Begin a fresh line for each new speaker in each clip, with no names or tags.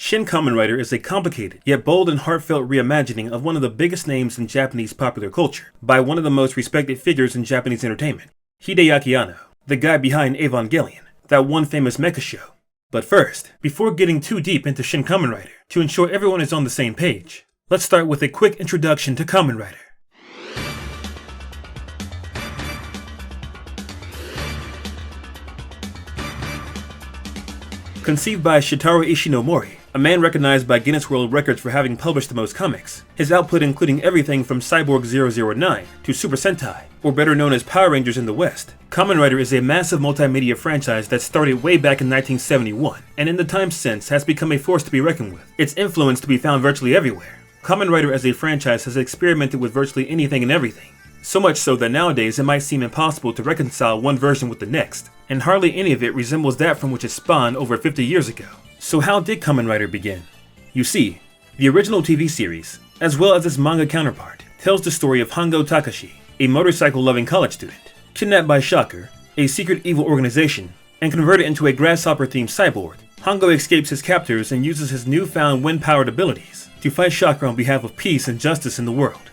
Shin Kamen Rider is a complicated, yet bold and heartfelt reimagining of one of the biggest names in Japanese popular culture, by one of the most respected figures in Japanese entertainment, Hideaki Anno, the guy behind Evangelion, that one famous mecha show. But first, before getting too deep into Shin Kamen Rider, to ensure everyone is on the same page, let's start with a quick introduction to Kamen Rider. Conceived by Shitaro Ishinomori, a man recognized by Guinness World Records for having published the most comics, his output including everything from Cyborg 009 to Super Sentai, or better known as Power Rangers in the West, Kamen Rider is a massive multimedia franchise that started way back in 1971, and in the time since has become a force to be reckoned with, its influence to be found virtually everywhere. Kamen Rider as a franchise has experimented with virtually anything and everything, so much so that nowadays it might seem impossible to reconcile one version with the next, and hardly any of it resembles that from which it spawned over 50 years ago. So how did Kamen Rider begin? You see, the original TV series, as well as its manga counterpart, tells the story of Hongo Takashi, a motorcycle-loving college student, kidnapped by Shocker, a secret evil organization, and converted into a grasshopper-themed cyborg. Hongo escapes his captors and uses his newfound wind-powered abilities to fight Shocker on behalf of peace and justice in the world.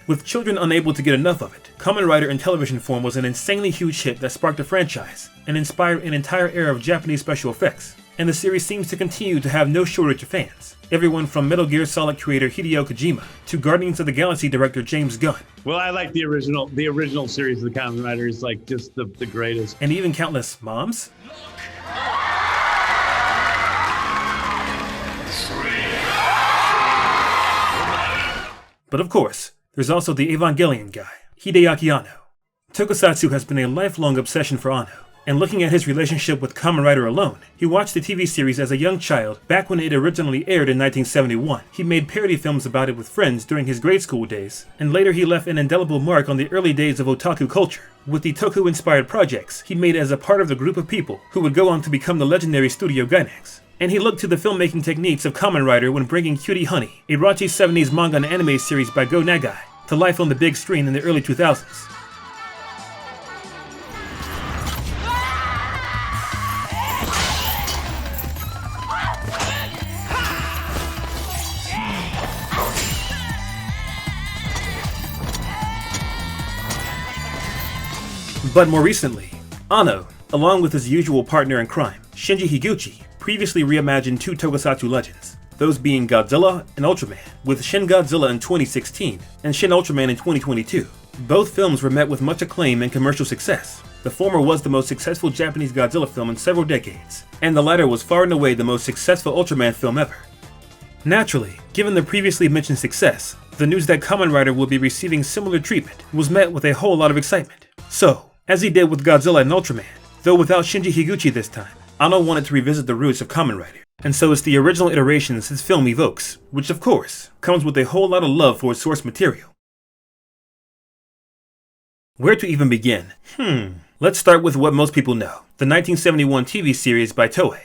With children unable to get enough of it, Kamen Rider in television form was an insanely huge hit that sparked a franchise and inspired an entire era of Japanese special effects, and the series seems to continue to have no shortage of fans. Everyone from Metal Gear Solid creator Hideo Kojima to Guardians of the Galaxy director James Gunn.
Well, I like the original series of the Kamen Rider is like just the greatest.
And even countless moms. But of course, there's also the Evangelion guy, Hideaki Anno. Tokusatsu has been a lifelong obsession for Anno, and looking at his relationship with Kamen Rider alone, he watched the TV series as a young child back when it originally aired in 1971. He made parody films about it with friends during his grade school days, and later he left an indelible mark on the early days of otaku culture, with the Toku-inspired projects he made as a part of the group of people who would go on to become the legendary Studio Gainax. And he looked to the filmmaking techniques of Kamen Rider when bringing Cutie Honey, a raunchy 70s manga and anime series by Go Nagai, to life on the big screen in the early 2000s. But more recently, Anno, along with his usual partner in crime, Shinji Higuchi, previously reimagined two tokusatsu legends, those being Godzilla and Ultraman, with Shin Godzilla in 2016 and Shin Ultraman in 2022. Both films were met with much acclaim and commercial success. The former was the most successful Japanese Godzilla film in several decades, and the latter was far and away the most successful Ultraman film ever. Naturally, given the previously mentioned success, the news that Kamen Rider will be receiving similar treatment was met with a whole lot of excitement. So, as he did with Godzilla and Ultraman, though without Shinji Higuchi this time, Anno wanted to revisit the roots of Kamen Rider, and so it's the original iterations his film evokes, which of course, comes with a whole lot of love for its source material. Where to even begin? Let's start with what most people know, the 1971 TV series by Toei.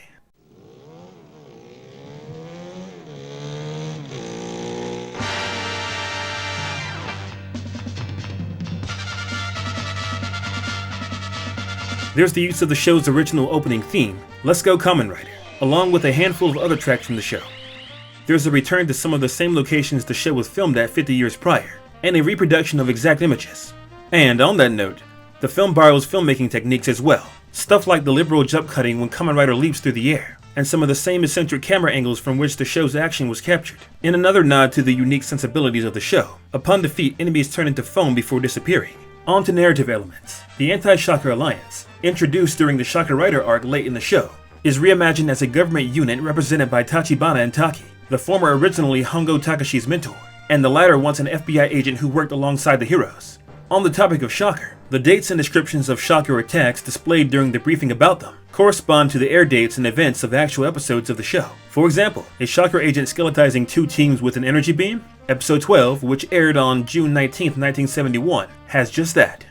There's the use of the show's original opening theme, Let's Go Kamen Rider, along with a handful of other tracks from the show. There's a return to some of the same locations the show was filmed at 50 years prior, and a reproduction of exact images. And on that note, the film borrows filmmaking techniques as well, stuff like the liberal jump cutting when Kamen Rider leaps through the air, and some of the same eccentric camera angles from which the show's action was captured, in another nod to the unique sensibilities of the show. Upon defeat, enemies turn into foam before disappearing. On to narrative elements. The Anti-Shocker Alliance, introduced during the Shocker Rider arc late in the show, is reimagined as a government unit represented by Tachibana and Taki, the former originally Hongo Takashi's mentor, and the latter once an FBI agent who worked alongside the heroes. On the topic of Shocker, the dates and descriptions of Shocker attacks displayed during the briefing about them correspond to the air dates and events of actual episodes of the show. For example, a Shocker agent skeletizing two teams with an energy beam? Episode 12, which aired on June 19, 1971, has just that.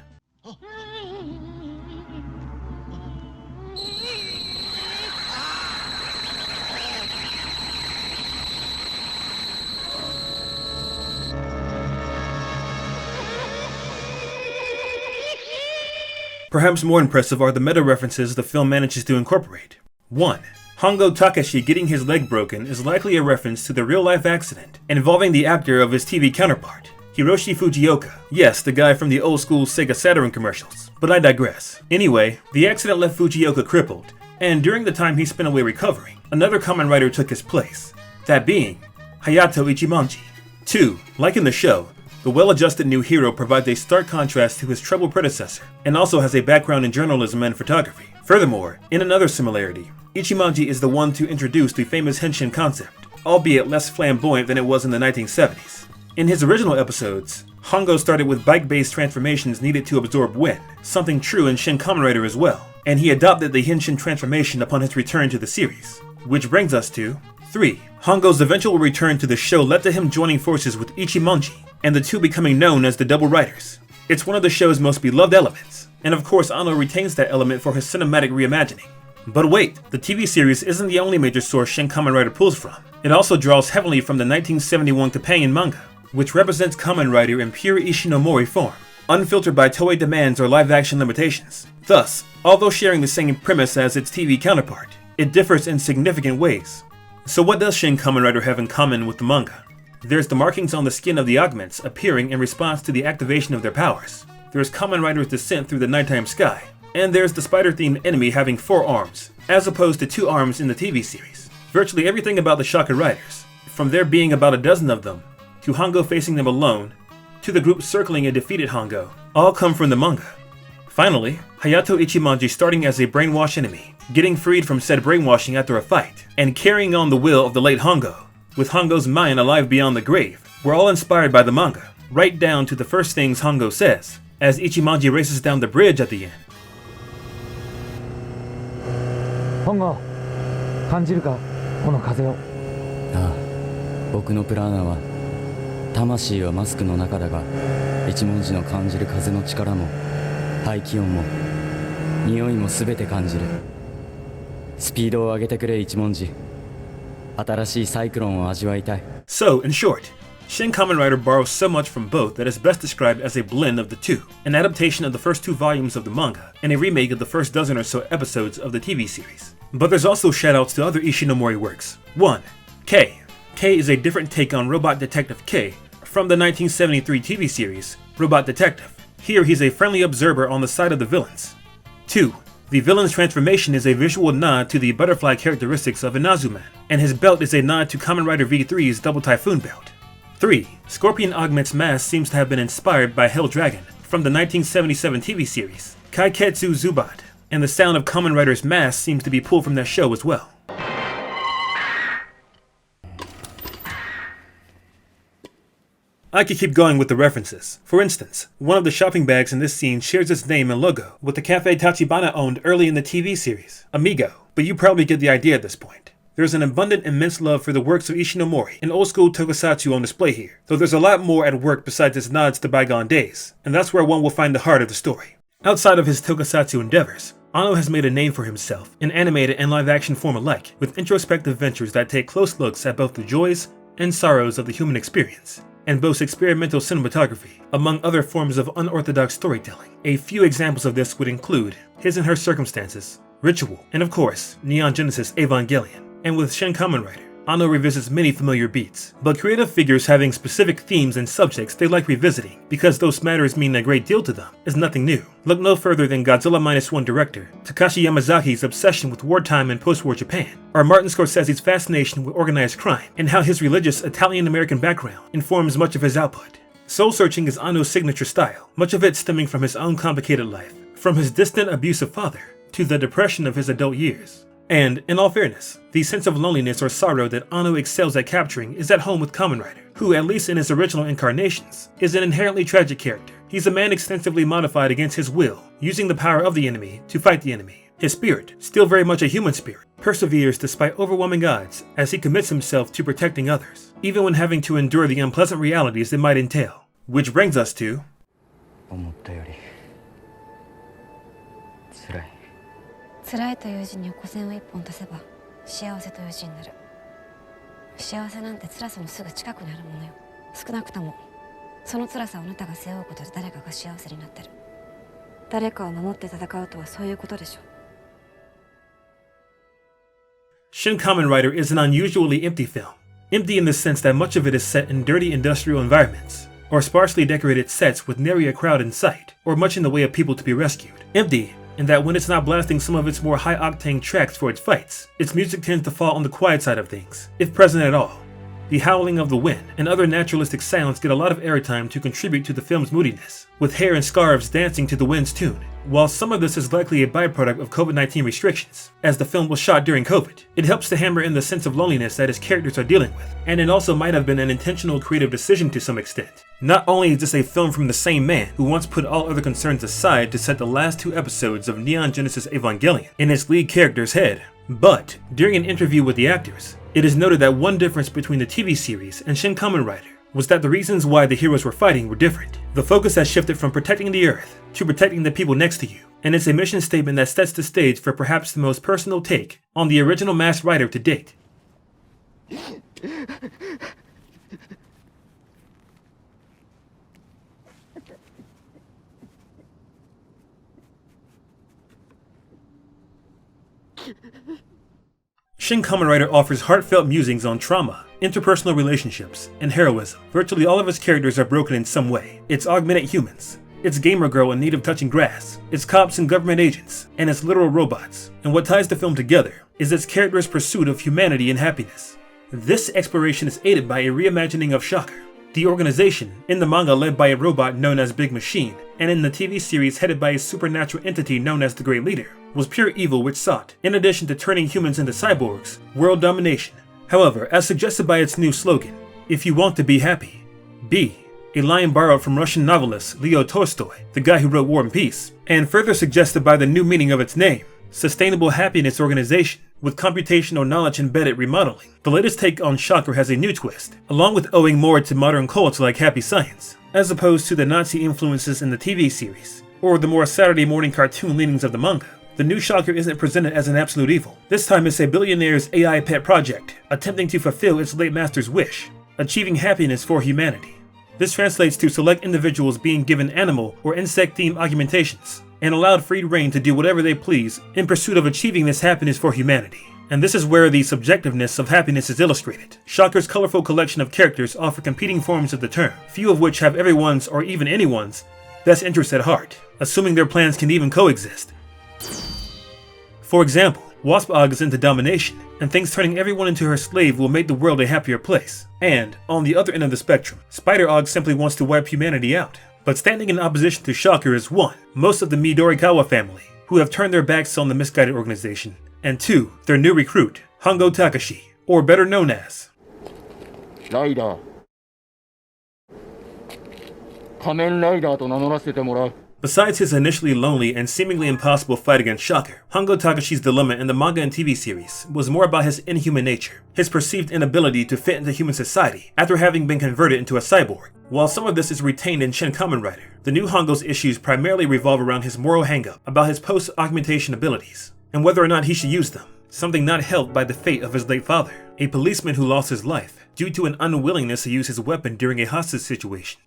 Perhaps more impressive are the meta references the film manages to incorporate. 1. Hongo Takeshi getting his leg broken is likely a reference to the real-life accident involving the actor of his TV counterpart, Hiroshi Fujioka. Yes, the guy from the old-school Sega Saturn commercials. But I digress. Anyway, the accident left Fujioka crippled, and during the time he spent away recovering, another Kamen Rider took his place, that being Hayato Ichimonji. 2. Like in the show, the well-adjusted new hero provides a stark contrast to his troubled predecessor, and also has a background in journalism and photography. Furthermore, in another similarity, Ichimonji is the one to introduce the famous henshin concept, albeit less flamboyant than it was in the 1970s. In his original episodes, Hongo started with bike-based transformations needed to absorb wind, something true in Shin Kamen Rider as well, and he adopted the henshin transformation upon his return to the series. Which brings us to 3. Hongo's eventual return to the show led to him joining forces with Ichimonji, and the two becoming known as the Double Riders. It's one of the show's most beloved elements, and of course Anno retains that element for his cinematic reimagining. But wait, the TV series isn't the only major source Shin Kamen Rider pulls from. It also draws heavily from the 1971 companion manga, which represents Kamen Rider in pure Ishinomori form, unfiltered by Toei demands or live-action limitations. Thus, although sharing the same premise as its TV counterpart, it differs in significant ways. So what does Shin Kamen Rider have in common with the manga? There's the markings on the skin of the augments appearing in response to the activation of their powers. There's Kamen Rider's descent through the nighttime sky, and there's the spider-themed enemy having 4 arms, as opposed to 2 arms in the TV series. Virtually everything about the Shaka Riders, from there being about a dozen of them, to Hongo facing them alone, to the group circling a defeated Hongo, all come from the manga. Finally, Hayato Ichimonji starting as a brainwashed enemy, getting freed from said brainwashing after a fight, and carrying on the will of the late Hongo, with Hongo's mind alive beyond the grave, were all inspired by the manga, right down to the first things Hongo says, as Ichimonji races down the bridge at the end.
Hongo, 感じるかこの風を。
ああ、僕のプラーナは魂はマスクの中だが、一文字の感じる風の力も排気音も匂いも全て感じる。スピードを上げてくれ一文字。新しいサイクロンを味わいたい。
So, in short, Shin Kamen Rider borrows so much from both that it's best described as a blend of the two, an adaptation of the first 2 volumes of the manga, and a remake of the first dozen or so episodes of the TV series. But there's also shoutouts to other Ishinomori works. 1. K. K is a different take on Robot Detective K from the 1973 TV series, Robot Detective. Here he's a friendly observer on the side of the villains. 2. The villain's transformation is a visual nod to the butterfly characteristics of Inazuman, and his belt is a nod to Kamen Rider V3's Double Typhoon belt. 3. Scorpion Augment's mask seems to have been inspired by Hell Dragon from the 1977 TV series, Kaiketsu Zubat, and the sound of Kamen Rider's mask seems to be pulled from that show as well. I could keep going with the references. For instance, one of the shopping bags in this scene shares its name and logo with the cafe Tachibana owned early in the TV series, Amigo, but you probably get the idea at this point. There's an abundant, immense love for the works of Ishinomori and old-school tokusatsu on display here, though there's a lot more at work besides its nods to bygone days, and that's where one will find the heart of the story. Outside of his tokusatsu endeavors, Anno has made a name for himself in animated and live-action form alike, with introspective ventures that take close looks at both the joys and sorrows of the human experience, and boasts experimental cinematography, among other forms of unorthodox storytelling. A few examples of this would include His and Her Circumstances, Ritual, and of course, Neon Genesis Evangelion. And with Shin Kamen Rider, Anno revisits many familiar beats, but creative figures having specific themes and subjects they like revisiting, because those matters mean a great deal to them, is nothing new. Look no further than Godzilla -1 director Takashi Yamazaki's obsession with wartime and post-war Japan, or Martin Scorsese's fascination with organized crime, and how his religious Italian-American background informs much of his output. Soul-searching is Anno's signature style, much of it stemming from his own complicated life, from his distant abusive father to the depression of his adult years. And, in all fairness, the sense of loneliness or sorrow that Anno excels at capturing is at home with Kamen Rider, who, at least in his original incarnations, is an inherently tragic character. He's a man extensively modified against his will, using the power of the enemy to fight the enemy. His spirit, still very much a human spirit, perseveres despite overwhelming odds as he commits himself to protecting others, even when having to endure the unpleasant realities it might entail. Which brings us to...
辛いという字に横線を一本足せば幸せという字になる。幸せなんて辛さのすぐ近くにあるものよ。少なくともその辛さをあなたが背負うことで誰かが幸せになってる。誰かを守って戦うとはそういうことでしょ。
Shin Kamen Rider is an unusually empty film. Empty in the sense that much of it is set in dirty industrial environments, or sparsely decorated sets with nary a crowd in sight, or much in the way of people to be rescued. Empty in that when it's not blasting some of its more high-octane tracks for its fights, its music tends to fall on the quiet side of things, if present at all. The howling of the wind and other naturalistic sounds get a lot of airtime to contribute to the film's moodiness, with hair and scarves dancing to the wind's tune. While some of this is likely a byproduct of COVID-19 restrictions, as the film was shot during COVID, it helps to hammer in the sense of loneliness that its characters are dealing with, and it also might have been an intentional creative decision to some extent. Not only is this a film from the same man who once put all other concerns aside to set the last 2 episodes of Neon Genesis Evangelion in its lead character's head, but during an interview with the actors, it is noted that one difference between the TV series and Shin Kamen Rider was that the reasons why the heroes were fighting were different. The focus has shifted from protecting the Earth to protecting the people next to you, and it's a mission statement that sets the stage for perhaps the most personal take on the original Masked Rider to date. Shin Kamen Rider offers heartfelt musings on trauma, interpersonal relationships, and heroism. Virtually all of its characters are broken in some way. It's augmented humans, it's gamer girl in need of touching grass, it's cops and government agents, and it's literal robots. And what ties the film together is its character's pursuit of humanity and happiness. This exploration is aided by a reimagining of Shocker, the organization in the manga led by a robot known as Big Machine, and in the TV series headed by a supernatural entity known as the Great Leader, was pure evil which sought, in addition to turning humans into cyborgs, world domination. However, as suggested by its new slogan, if you want to be happy, be, a line borrowed from Russian novelist Leo Tolstoy, the guy who wrote War and Peace, and further suggested by the new meaning of its name, Sustainable Happiness Organization, with computational knowledge embedded remodeling. The latest take on Shocker has a new twist, along with owing more to modern cults like Happy Science, as opposed to the Nazi influences in the TV series, or the more Saturday morning cartoon leanings of the manga. The new Shocker isn't presented as an absolute evil. This time it's a billionaire's AI pet project, attempting to fulfill its late master's wish, achieving happiness for humanity. This translates to select individuals being given animal or insect-themed augmentations, and allowed free reign to do whatever they please in pursuit of achieving this happiness for humanity. And this is where the subjectiveness of happiness is illustrated. Shocker's colorful collection of characters offer competing forms of the term, few of which have everyone's or even anyone's best interest at heart, assuming their plans can even coexist. For example, Wasp Og is into domination, and thinks turning everyone into her slave will make the world a happier place. And, on the other end of the spectrum, Spider Og simply wants to wipe humanity out. But standing in opposition to Shocker is 1. Most of the Midorikawa family, who have turned their backs on the misguided organization, and 2. Their new recruit, Hongo Takashi, or better known as
Rider. 仮面ライダーと名乗らせてもらう。
Besides his initially lonely and seemingly impossible fight against Shocker, Hongo Takashi's dilemma in the manga and TV series was more about his inhuman nature, his perceived inability to fit into human society after having been converted into a cyborg. While some of this is retained in Shin Kamen Rider, the new Hongo's issues primarily revolve around his moral hang-up about his post-augmentation abilities, and whether or not he should use them, something not helped by the fate of his late father, a policeman who lost his life due to an unwillingness to use his weapon during a hostage situation.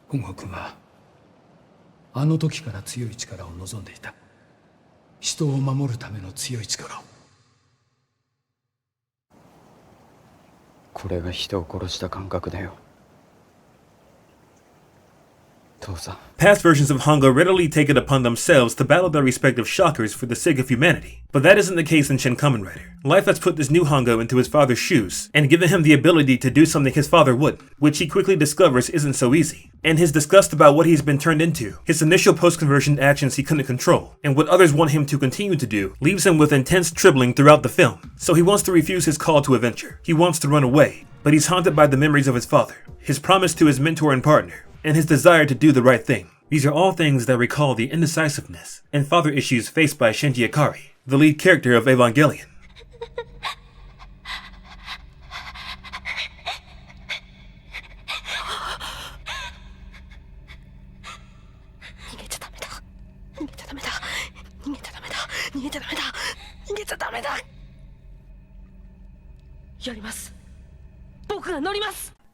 本郷君はあの時から強い力を望んでいた。人を守るための強い力を。
これが人を殺した感覚だよ。父さん。
Past versions of Hongo readily take it upon themselves to battle their respective Shockers for the sake of humanity, but that isn't the case in Shin Kamen Rider. Life has put this new Hongo into his father's shoes and given him the ability to do something his father wouldn't, which he quickly discovers isn't so easy. And his disgust about what he's been turned into, his initial post-conversion actions he couldn't control, and what others want him to continue to do, leaves him with intense tribling throughout the film. So he wants to refuse his call to adventure. He wants to run away, but he's haunted by the memories of his father, his promise to his mentor and partner, and his desire to do the right thing. These are all things that recall the indecisiveness and father issues faced by Shinji Ikari, the lead character of Evangelion.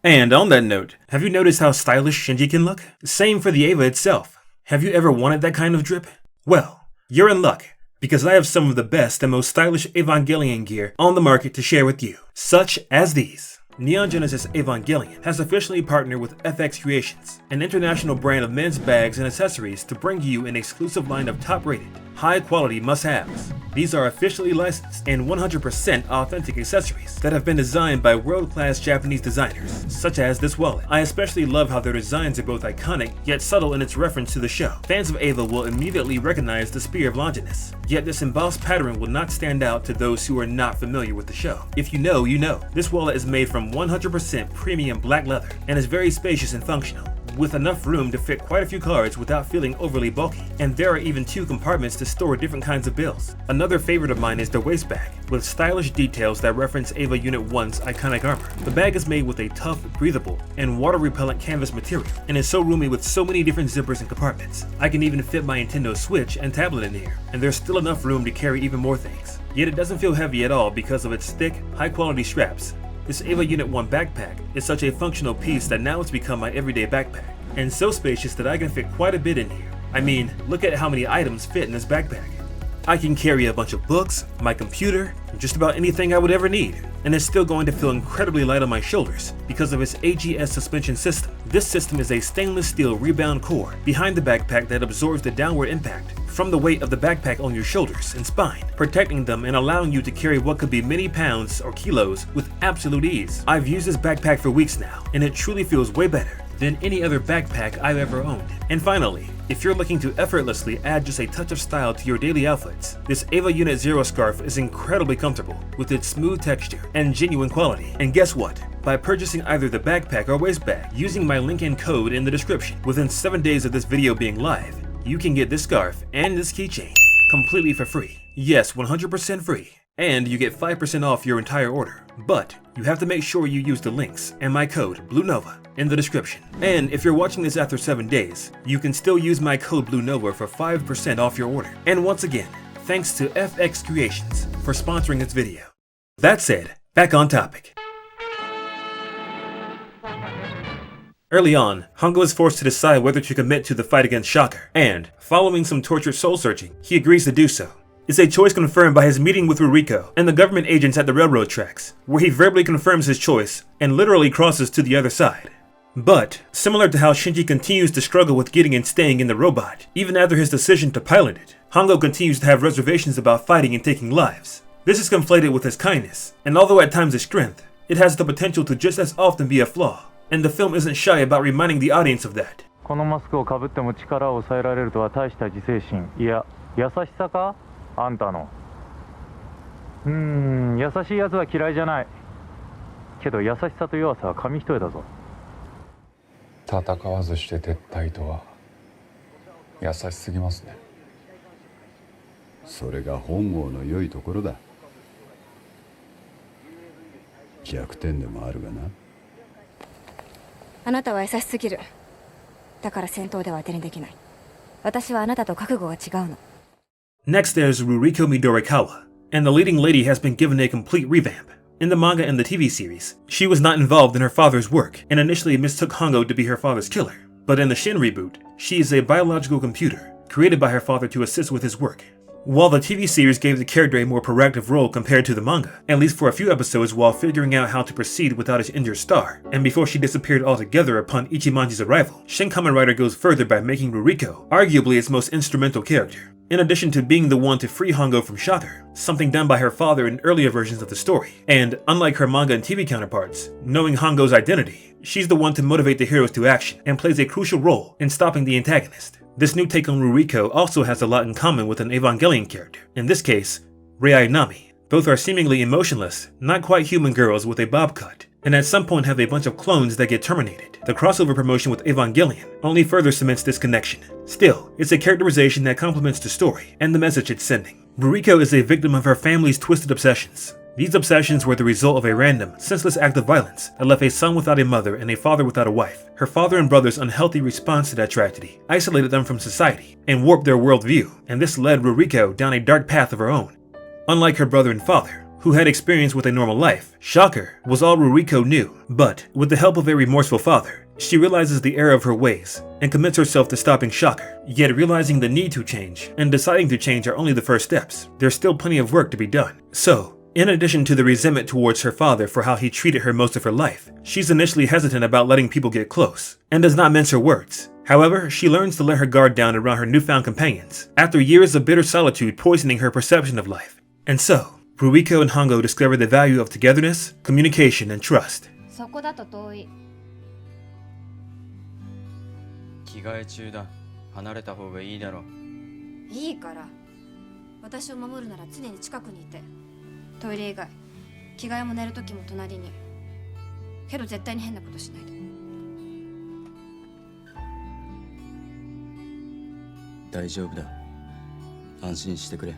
And on that note, have you noticed how stylish Shinji can look? Same for the Eva itself. Have you ever wanted that kind of drip? Well, You're in luck, because I have some of the best and most stylish Evangelion gear on the market to share with you, such as these. Neon Genesis Evangelion has officially partnered with FX Creations, an international brand of men's bags and accessories, to bring you an exclusive line of top-rated, high-quality must-haves. These are officially licensed and 100% authentic accessories that have been designed by world-class Japanese designers, such as this wallet. I especially love how their designs are both iconic yet subtle in its reference to the show. Fans of Eva will immediately recognize the Spear of Longinus, yet this embossed pattern will not stand out to those who are not familiar with the show. If you know, you know. This wallet is made from 100% premium black leather and is very spacious and functional, with enough room to fit quite a few cards without feeling overly bulky. And there are even 2 compartments to store different kinds of bills. Another favorite of mine is the waist bag, with stylish details that reference Eva Unit 1's iconic armor. The bag is made with a tough, breathable, and water-repellent canvas material, and is so roomy with so many different zippers and compartments. I can even fit my Nintendo Switch and tablet in here, and there's still enough room to carry even more things. Yet it doesn't feel heavy at all because of its thick, high-quality straps. This Eva Unit 1 backpack is such a functional piece that now it's become my everyday backpack, and so spacious that I can fit quite a bit in here. I mean, look at how many items fit in this backpack. I can carry a bunch of books, my computer, and just about anything I would ever need, and it's still going to feel incredibly light on my shoulders because of its AGS suspension system. This system is a stainless steel rebound core behind the backpack that absorbs the downward impact from the weight of the backpack on your shoulders and spine, protecting them and allowing you to carry what could be many pounds or kilos with absolute ease. I've used this backpack for weeks now, and it truly feels way better than any other backpack I've ever owned. And finally, if you're looking to effortlessly add just a touch of style to your daily outfits, this Eva Unit 0 scarf is incredibly comfortable with its smooth texture and genuine quality. And guess what? By purchasing either the backpack or waist bag using my link and code in the description, within 7 days of this video being live, you can get this scarf and this keychain completely for free. Yes, 100% free. And you get 5% off your entire order. But you have to make sure you use the links and my code BlueNova in the description. And if you're watching this after 7 days, you can still use my code BlueNova for 5% off your order. And once again, thanks to FX Creations for sponsoring this video. That said, back on topic. Early on, Hongo is forced to decide whether to commit to the fight against Shocker, and, following some tortured soul-searching, he agrees to do so. It's a choice confirmed by his meeting with Ruriko and the government agents at the railroad tracks, where he verbally confirms his choice and literally crosses to the other side. But, similar to how Shinji continues to struggle with getting and staying in the robot, even after his decision to pilot it, Hongo continues to have reservations about fighting and taking lives. This is conflated with his kindness, and although at times a strength, it has the potential to just as often be a flaw, and the film isn't shy about reminding the audience of that.
このマスクをかぶっても力を抑えられるとは大した自制心、いや優しさかあんたの。優しいやつは嫌いじゃない。けど優しさと弱さは紙一重だぞ。
戦わずして撤退とは優しすぎますね。
それが本郷の良いところだ。弱点でもあるがな。
あなたは優しすぎる。だから戦闘では当てにできない。私はあなたと覚悟が違うの。
Next there's Ruriko Midorikawa, and the leading lady has been given a complete revamp. In the manga and the TV series, she was not involved in her father's work and initially mistook Hongo to be her father's killer. But in the Shin reboot, she is a biological computer, created by her father to assist with his work. While the TV series gave the character a more proactive role compared to the manga, at least for a few episodes while figuring out how to proceed without his injured star, and before she disappeared altogether upon Ichimonji's arrival, Shin Kamen Rider goes further by making Ruriko arguably its most instrumental character. In addition to being the one to free Hongo from Shocker, something done by her father in earlier versions of the story, and unlike her manga and TV counterparts, knowing Hongo's identity, she's the one to motivate the heroes to action and plays a crucial role in stopping the antagonist. This new take on Ruriko also has a lot in common with an Evangelion character, in this case, Rei Nami. Both are seemingly emotionless, not quite human girls with a bob cut, and at some point have a bunch of clones that get terminated. The crossover promotion with Evangelion only further cements this connection. Still, it's a characterization that complements the story and the message it's sending. Ruriko is a victim of her family's twisted obsessions. These obsessions were the result of a random, senseless act of violence that left a son without a mother and a father without a wife. Her father and brother's unhealthy response to that tragedy isolated them from society and warped their worldview, and this led Ruriko down a dark path of her own. Unlike her brother and father, who had experience with a normal life, Shocker was all Ruriko knew, but with the help of a remorseful father, She realizes the error of her ways and commits herself to stopping Shocker, yet realizing the need to change and deciding to change are only the first steps. There's still plenty of work to be done. So, in addition to the resentment towards her father for how he treated her most of her life, she's initially hesitant about letting people get close, and does not mince her words. However, she learns to let her guard down around her newfound companions, after years of bitter solitude poisoning her perception of life. And so, Ruriko and Hongo discover the value of togetherness, communication, and trust.
そこだと遠い。
着替え中だ。離れた方がいいだろう。
いいから。私を守るなら常に近くにいて。トイレ以外、着替えも寝る時も隣に。けど絶対に変なことしないで。
大丈夫だ。安心してくれ。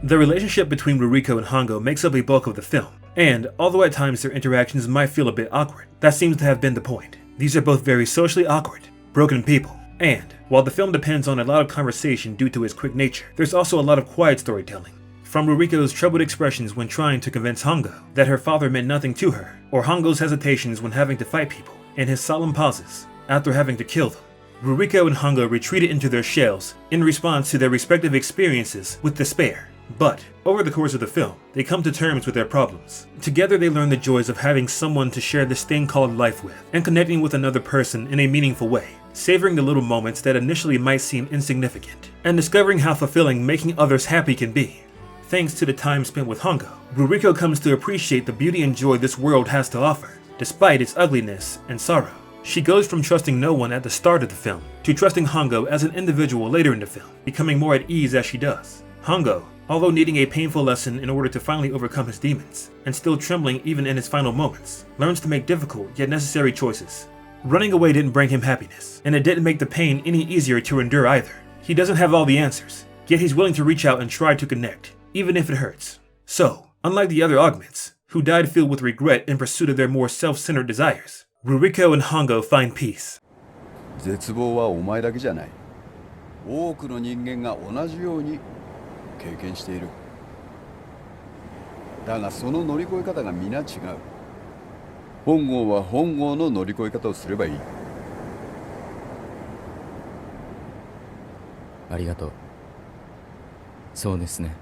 The relationship between Ruriko and Hongo makes up a bulk of the film, and although at times their interactions might feel a bit awkward, that seems to have been the point. These are both very socially awkward, broken people, and while the film depends on a lot of conversation due to its quick nature, there's also a lot of quiet storytelling. From Ruriko's troubled expressions when trying to convince Hongo that her father meant nothing to her, or Hongo's hesitations when having to fight people, and his solemn pauses after having to kill them. Ruriko and Hongo retreated into their shells in response to their respective experiences with despair. But, over the course of the film, they come to terms with their problems. Together they learn the joys of having someone to share this thing called life with, and connecting with another person in a meaningful way, savoring the little moments that initially might seem insignificant, and discovering how fulfilling making others happy can be. Thanks to the time spent with Hongo, Ruriko comes to appreciate the beauty and joy this world has to offer, despite its ugliness and sorrow. She goes from trusting no one at the start of the film, to trusting Hongo as an individual later in the film, becoming more at ease as she does. Hongo, although needing a painful lesson in order to finally overcome his demons, and still trembling even in his final moments, learns to make difficult yet necessary choices. Running away didn't bring him happiness, and it didn't make the pain any easier to endure either. He doesn't have all the answers, yet he's willing to reach out and try to connect, even if it hurts. So, unlike the other augments, who died filled with regret in pursuit of their more self-centered desires, Ruriko and Hongo find peace.
絶望はお前だけじゃない。多くの人間が同じように経験している。だがその乗り越え方が皆違う。本郷は本郷の乗り越え方をすればいい。
ありがとう。そうですね。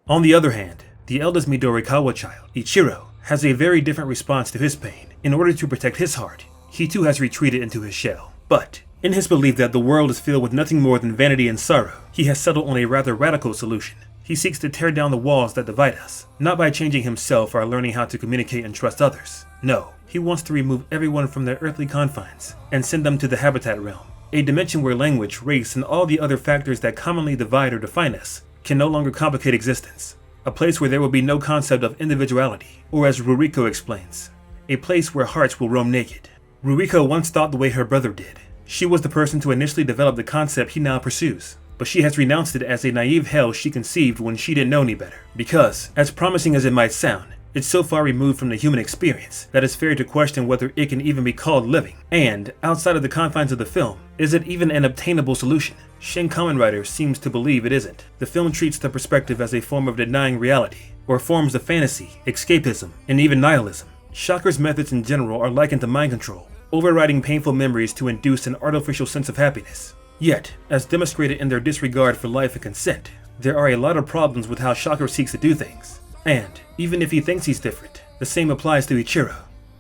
On the other hand, the eldest Midorikawa child, Ichiro, has a very different response to his pain. In order to protect his heart, he too has retreated into his shell. But, in his belief that the world is filled with nothing more than vanity and sorrow, he has settled on a rather radical solution. He seeks to tear down the walls that divide us, not by changing himself or learning how to communicate and trust others. No, he wants to remove everyone from their earthly confines and send them to the habitat realm, a dimension where language, race, and all the other factors that commonly divide or define us can no longer complicate existence. A place where there will be no concept of individuality, or as Ruriko explains, a place where hearts will roam naked. Ruriko once thought the way her brother did. She was the person to initially develop the concept he now pursues, but she has renounced it as a naive hell she conceived when she didn't know any better. Because, as promising as it might sound, it's so far removed from the human experience that it's fair to question whether it can even be called living. And, outside of the confines of the film, is it even an obtainable solution? Shin Kamen Rider seems to believe it isn't. The film treats the perspective as a form of denying reality, or forms of fantasy, escapism, and even nihilism. Shocker's methods in general are likened to mind control, overriding painful memories to induce an artificial sense of happiness. Yet, as demonstrated in their disregard for life and consent, there are a lot of problems with how Shocker seeks to do things. And, even if he thinks he's different, the same applies to Ichiro.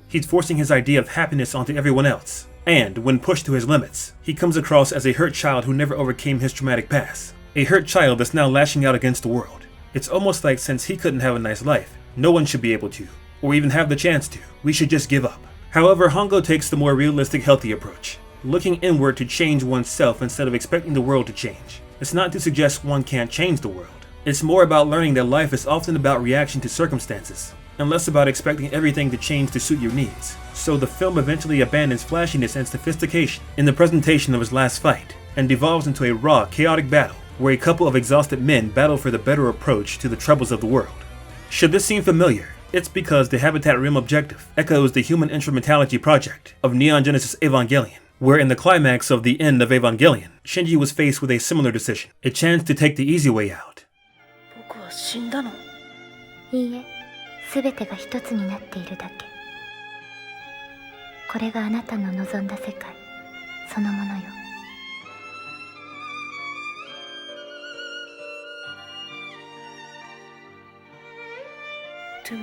He's forcing his idea of happiness onto everyone else. And, when pushed to his limits, he comes across as a hurt child who never overcame his traumatic past. A hurt child that's now lashing out against the world. It's almost like since he couldn't have a nice life, no one should be able to, or even have the chance to. We should just give up. However, Hongo takes the more realistic, healthy approach, looking inward to change oneself instead of expecting the world to change. It's not to suggest one can't change the world. It's more about learning that life is often about reaction to circumstances, and less about expecting everything to change to suit your needs. So the film eventually abandons flashiness and sophistication in the presentation of his last fight, and devolves into a raw, chaotic battle, where a couple of exhausted men battle for the better approach to the troubles of the world. Should this seem familiar, it's because the Habitat Realm objective echoes the human instrumentality project of Neon Genesis Evangelion, where in the climax of the end of Evangelion, Shinji was faced with a similar decision, a chance to take the easy way out.
全てが一つになっているだけ。これがあなたの望んだ世界そのものよ。
でも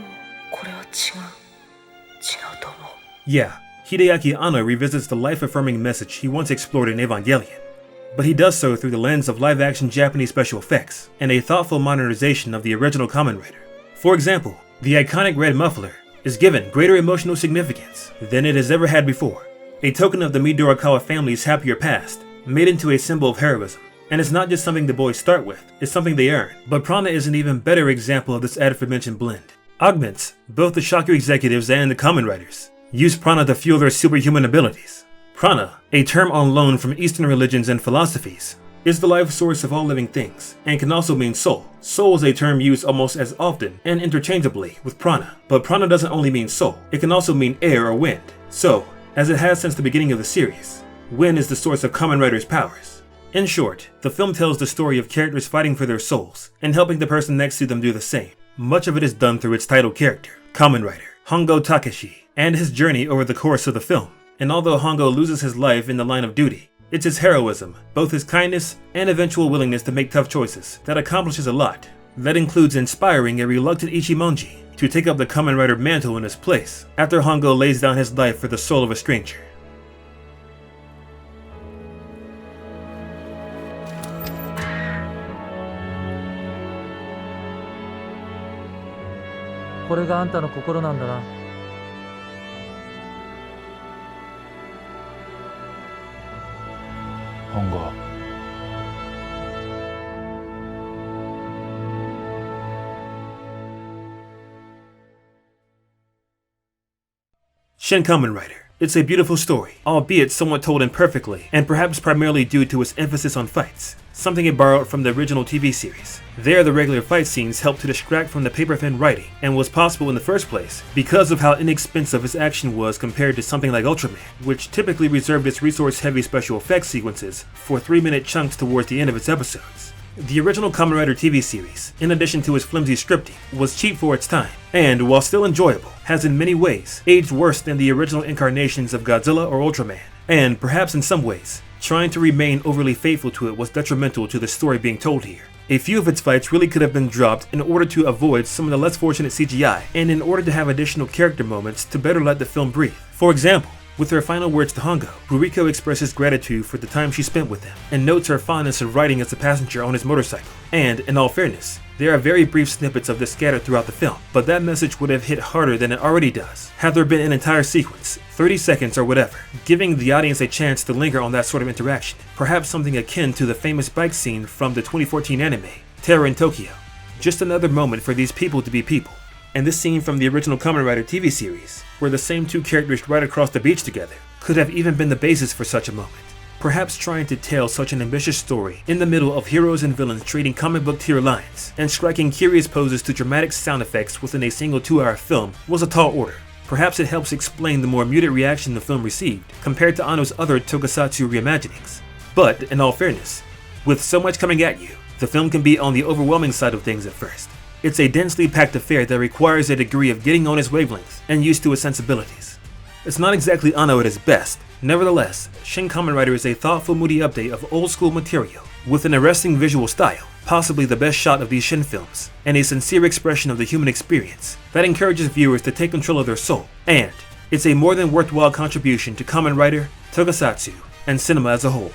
これは違うと思う。
Yeah, Hideaki Anno revisits the life-affirming message he once explored in Evangelion, but he does so through the lens of live-action Japanese special effects and a thoughtful modernization of the original Kamen Rider. For example, the iconic red muffler is given greater emotional significance than it has ever had before, a token of the Midorikawa family's happier past, made into a symbol of heroism. And it's not just something the boys start with, it's something they earn. But Prana is an even better example of this aforementioned blend. Augments, both the Shaku executives and the Kamen Riders, use prana to fuel their superhuman abilities. Prana, a term on loan from Eastern religions and philosophies, is the life source of all living things, and can also mean soul. Soul is a term used almost as often and interchangeably with prana, but prana doesn't only mean soul, it can also mean air or wind. So, as it has since the beginning of the series, wind is the source of Kamen Rider's powers. In short, the film tells the story of characters fighting for their souls, and helping the person next to them do the same. Much of it is done through its title character, Kamen Rider, Hongo Takeshi, and his journey over the course of the film. And although Hongo loses his life in the line of duty, it's his heroism, both his kindness and eventual willingness to make tough choices, that accomplishes a lot. That includes inspiring a reluctant Ichimonji to take up the Kamen Rider mantle in his place, after Hongo lays down his life for the soul of a stranger.
これがあんたの心なんだな。
本郷。
Shin Kamen Rider. It's a beautiful story, albeit somewhat told imperfectly, and perhaps primarily due to its emphasis on fights, something it borrowed from the original TV series. There, the regular fight scenes helped to distract from the paper-thin writing, and was possible in the first place because of how inexpensive its action was compared to something like Ultraman, which typically reserved its resource-heavy special effects sequences for 3-minute chunks towards the end of its episodes. The original Kamen Rider TV series, in addition to its flimsy scripting, was cheap for its time, and while still enjoyable, has in many ways aged worse than the original incarnations of Godzilla or Ultraman, and perhaps in some ways, trying to remain overly faithful to it was detrimental to the story being told here. A few of its fights really could have been dropped in order to avoid some of the less fortunate CGI, and in order to have additional character moments to better let the film breathe. For example, with her final words to Hongo, Ruriko expresses gratitude for the time she spent with him, and notes her fondness of riding as a passenger on his motorcycle. And, in all fairness, there are very brief snippets of this scattered throughout the film, but that message would have hit harder than it already does, had there been an entire sequence, 30 seconds or whatever, giving the audience a chance to linger on that sort of interaction, perhaps something akin to the famous bike scene from the 2014 anime, Terror in Tokyo. Just another moment for these people to be people. And this scene from the original Kamen Rider TV series, where the same two characters ride across the beach together, could have even been the basis for such a moment. Perhaps trying to tell such an ambitious story in the middle of heroes and villains trading comic book tier lines, and striking curious poses to dramatic sound effects within a single 2-hour film was a tall order. Perhaps it helps explain the more muted reaction the film received compared to Anno's other tokusatsu reimaginings. But, in all fairness, with so much coming at you, the film can be on the overwhelming side of things at first. It's a densely packed affair that requires a degree of getting on his wavelength and used to his sensibilities. It's not exactly Anno at his best. Nevertheless, Shin Kamen Rider is a thoughtful, moody update of old-school material, with an arresting visual style, possibly the best shot of these Shin films, and a sincere expression of the human experience that encourages viewers to take control of their soul. And it's a more than worthwhile contribution to Kamen Rider, tokusatsu, and cinema as a whole.